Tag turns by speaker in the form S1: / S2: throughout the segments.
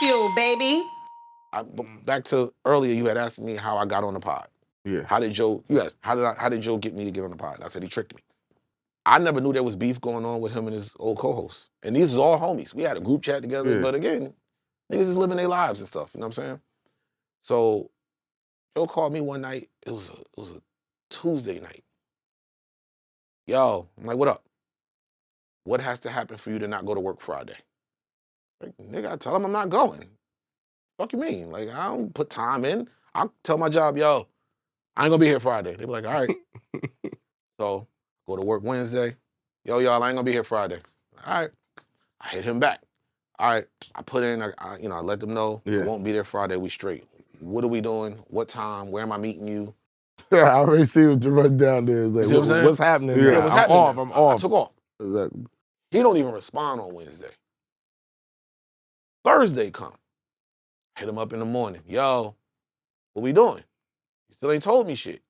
S1: Bagfuel, baby.
S2: Back to earlier, you had asked me how I got on the pod.
S3: Yeah.
S2: How did Joe get me to get on the pod? I said he tricked me. I never knew there was beef going on with him and his old co-host. And these is all homies. We had a group chat together, but again, niggas is living their lives and stuff, you know what I'm saying? So Joe called me one night. It was a Tuesday night. Yo, I'm like, what up? What has to happen for you to not go to work Friday? Like, nigga, I tell him I'm not going. Fuck you mean? Like, I don't put time in. I'll tell my job, yo, I ain't gonna be here Friday. They be like, all right. So, go to work Wednesday. Yo, y'all, I ain't gonna be here Friday. All right. I hit him back. All right. I put in, I let them know I won't be there Friday. We straight. What are we doing? What time? Where am I meeting you?
S3: I already see what you run down there. Like,
S2: you know
S3: what's happening?
S2: Yeah, what's happening?
S3: I'm off.
S2: I took off.
S3: Exactly.
S2: He don't even respond on Wednesday. Thursday come. Hit him up in the morning. Yo, what we doing? He still ain't told me shit.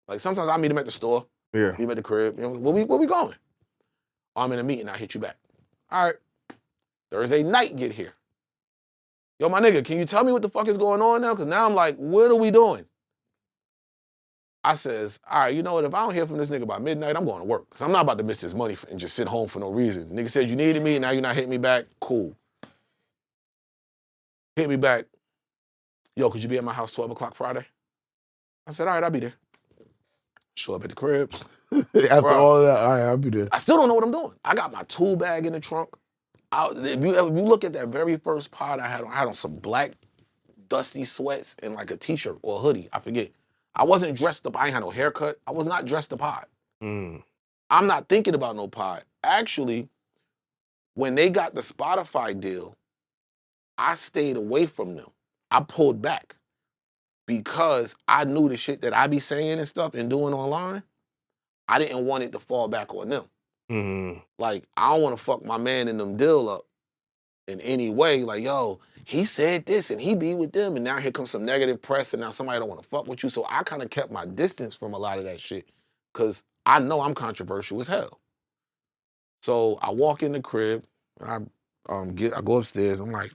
S2: Like sometimes I meet him at the store.
S3: Yeah.
S2: Meet him at the crib. You know, where we going? I'm in a meeting. I hit you back. All right. Thursday night get here. Yo, my nigga, can you tell me what the fuck is going on now? Because now I'm like, what are we doing? I says, all right, you know what? If I don't hear from this nigga by midnight, I'm going to work. Because I'm not about to miss this money and just sit home for no reason. Nigga said you needed me, now you're not hitting me back. Cool. Hit me back. Yo, could you be at my house 12 o'clock Friday? I said, all right, I'll be there. Show up at the crib.
S3: After all of that, all right, I'll be there.
S2: I still don't know what I'm doing. I got my tool bag in the trunk. If you look at that very first pod I had on some black dusty sweats and like a t-shirt or a hoodie, I forget. I wasn't dressed up. I ain't had no haircut. I was not dressed to pod. I'm not thinking about no pod. Actually, when they got the Spotify deal, I stayed away from them. I pulled back because I knew the shit that I be saying and stuff and doing online, I didn't want it to fall back on them. Like, I don't want to fuck my man and them deal up in any way. Like, yo, he said this and he be with them and now here comes some negative press and now somebody don't want to fuck with you. So I kind of kept my distance from a lot of that shit because I know I'm controversial as hell. So I walk in the crib, I go upstairs, I'm like,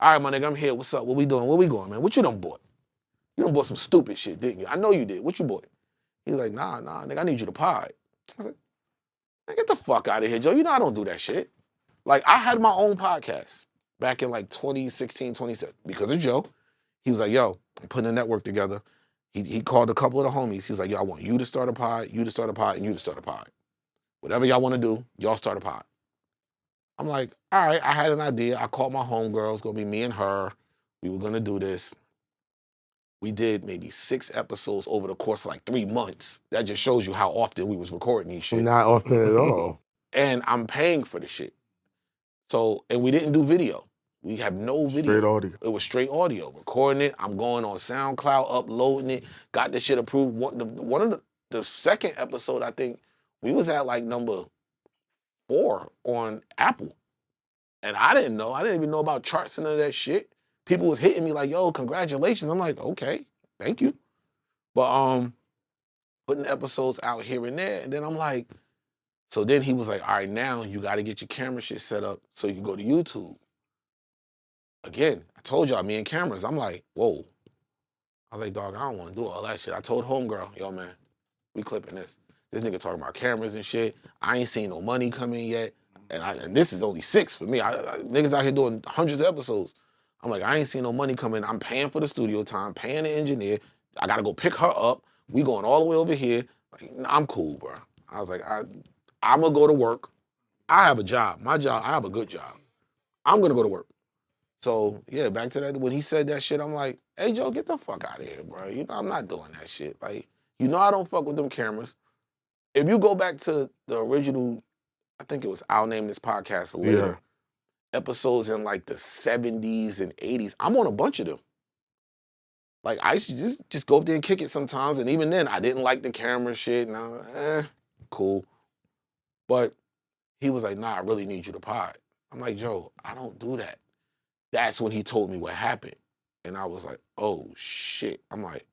S2: all right, my nigga, I'm here. What's up? What we doing? Where we going, man? What you done bought? You done bought some stupid shit, didn't you? I know you did. What you bought? He's like, nah, nigga, I need you to pod. I said, man, get the fuck out of here, Joe. You know I don't do that shit. Like, I had my own podcast back in like 2016, 2017 because of Joe. He was like, yo, I'm putting a network together. He called a couple of the homies. He was like, yo, I want you to start a pod, you to start a pod, and you to start a pod. Whatever y'all want to do, y'all start a pod. I'm like, all right, I had an idea. I called my homegirl. It's going to be me and her. We were going to do this. We did maybe 6 episodes over the course of like 3 months. That just shows you how often we was recording these shit.
S3: Not often at all.
S2: And I'm paying for the shit. So, and we didn't do video. We have no video.
S3: Straight audio.
S2: It was straight audio. Recording it. I'm going on SoundCloud, uploading it. Got the shit approved. One of the second episode, I think, we was at like number 4 on Apple. And I didn't know. I didn't even know about charts and none of that shit. People was hitting me like, yo, congratulations. I'm like, okay, thank you. But putting episodes out here and there. And then I'm like, so then he was like, all right, now you got to get your camera shit set up so you can go to YouTube. Again, I told y'all, me and cameras. I'm like, whoa. I was like, dog, I don't want to do all that shit. I told homegirl, yo, man, we clipping this. This nigga talking about cameras and shit. I ain't seen no money come in yet. And this is only 6 for me. Niggas out here doing hundreds of episodes. I'm like, I ain't seen no money come in. I'm paying for the studio time, paying the engineer. I got to go pick her up. We going all the way over here. Like, I'm cool, bro. I was like, I'm going to go to work. I have a job. My job, I have a good job. I'm going to go to work. So, yeah, back to that. When he said that shit, I'm like, hey, Joe, get the fuck out of here, bro. You know, I'm not doing that shit. Like, you know I don't fuck with them cameras. If you go back to the original, I think it was I'll Name This Podcast Later, episodes in like the 70s and 80s, I'm on a bunch of them. Like, I used to just go up there and kick it sometimes, and even then, I didn't like the camera shit, and cool. But he was like, nah, I really need you to pod. I'm like, Joe, I don't do that. That's when he told me what happened. And I was like, oh, shit. I'm like,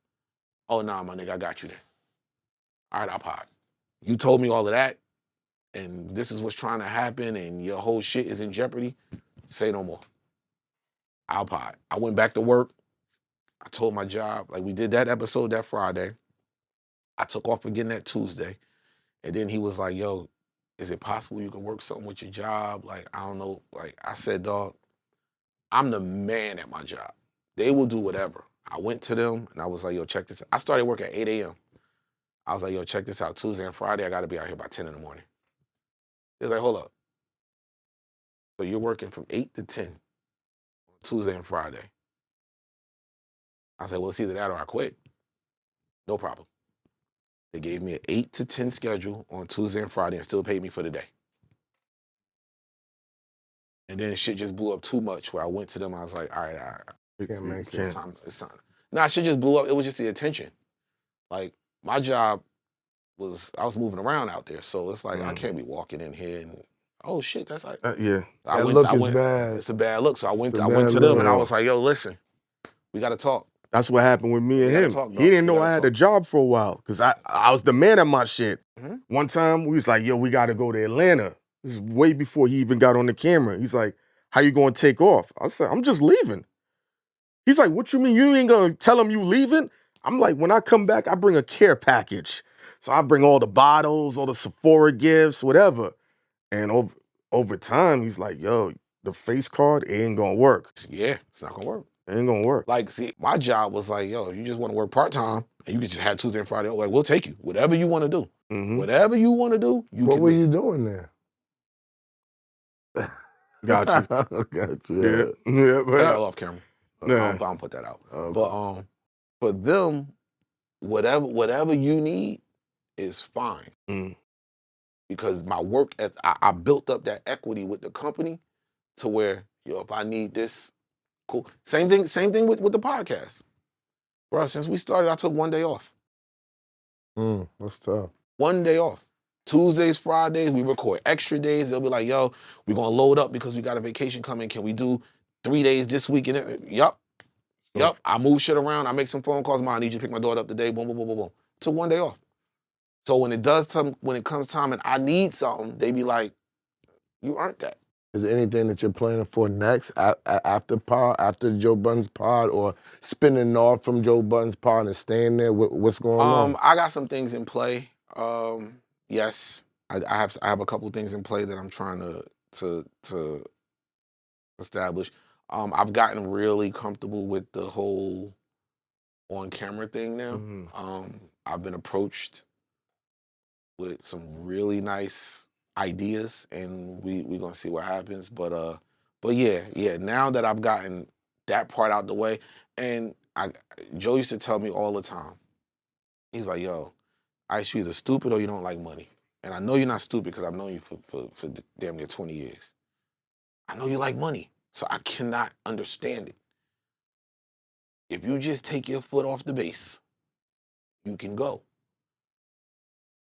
S2: oh, nah, my nigga, I got you there. All right, I'll pod. You told me all of that, and this is what's trying to happen, and your whole shit is in jeopardy. Say no more. iPod. I went back to work. I told my job, like we did that episode that Friday. I took off again that Tuesday. And then he was like, yo, is it possible you can work something with your job? Like, I don't know. Like, I said, dog, I'm the man at my job. They will do whatever. I went to them and I was like, yo, check this out. I started work at 8 a.m. I was like, yo, check this out. Tuesday and Friday, I got to be out here by 10 in the morning. He was like, hold up. So you're working from 8 to 10 on Tuesday and Friday. I said, well, it's either that or I quit. No problem. They gave me an 8 to 10 schedule on Tuesday and Friday and still paid me for the day. And then shit just blew up too much where I went to them. I was like, all right. It's time. Nah, shit just blew up. It was just the attention. Like, my job was, I was moving around out there. So it's like, I can't be walking in here and, oh shit, that's like,
S3: yeah. That look is bad.
S2: It's a bad look. So I went to them and I was like, yo, listen, we got to talk.
S1: That's what happened with me and him. He didn't know I had a job for a while because I was the man at my shit.
S2: Mm-hmm.
S1: One time, we was like, yo, we got to go to Atlanta. This is way before he even got on the camera. He's like, how you going to take off? I said, I'm just leaving. He's like, what you mean? You ain't going to tell him you leaving? I'm like, when I come back, I bring a care package. So I bring all the bottles, all the Sephora gifts, whatever. And over time, he's like, yo, the face card, it ain't going to work.
S2: Yeah, it's not going to work.
S1: It ain't gonna work.
S2: Like, see, my job was like, yo, if you just want to work part-time and you can just have Tuesday and Friday, like, we'll take you. Whatever you want to do.
S1: Mm-hmm.
S2: Whatever you want to do, you
S3: what
S2: can
S3: were
S2: do.
S3: you doing there?
S1: Got you.
S3: Got you.
S1: Yeah.
S2: Put that off camera.
S1: Yeah.
S2: I don't put that out.
S3: Okay.
S2: But for them, whatever you need is fine.
S1: Mm.
S2: Because my work, I built up that equity with the company to where, yo, if I need this, cool. Same thing with the podcast. Bro, since we started, I took one day off.
S3: That's tough.
S2: One day off. Tuesdays, Fridays, we record extra days. They'll be like, yo, we're going to load up because we got a vacation coming. Can we do 3 days this week? Yup. I move shit around. I make some phone calls. I need you to pick my daughter up today. Boom, boom, boom, boom, boom. Took one day off. So when it comes time and I need something, they be like, you earned that.
S3: Is there anything that you're planning for next after Joe Budden's pod, or spinning off from Joe Budden's pod and staying there? What's going on?
S2: I got some things in play. Yes, I have a couple things in play that I'm trying to establish. I've gotten really comfortable with the whole on camera thing now.
S1: Mm-hmm.
S2: I've been approached with some really nice ideas, and we're gonna see what happens. But yeah. Now that I've gotten that part out the way, and Joe used to tell me all the time, he's like, yo, you're either stupid or you don't like money. And I know you're not stupid because I've known you for damn near 20 years. I know you like money, so I cannot understand it. If you just take your foot off the base, you can go.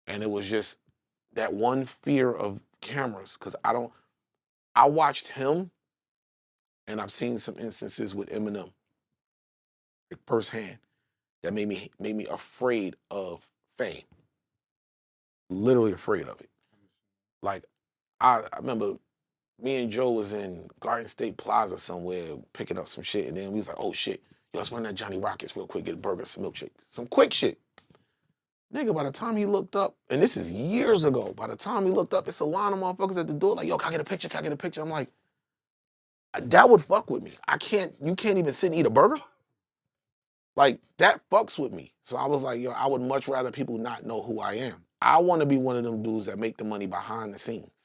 S2: And it was just that one fear of cameras, because I watched him, and I've seen some instances with Eminem, like firsthand, that made me afraid of fame. Literally afraid of it. Like, I remember me and Joe was in Garden State Plaza somewhere picking up some shit, and then we was like, oh shit, yo, let's run that Johnny Rockets real quick, get a burger, some milkshake. Some quick shit. Nigga, by the time he looked up, and this is years ago, by the time he looked up, it's a line of motherfuckers at the door like, yo, can I get a picture? Can I get a picture? I'm like, that would fuck with me. You can't even sit and eat a burger? Like, that fucks with me. So I was like, yo, I would much rather people not know who I am. I want to be one of them dudes that make the money behind the scenes.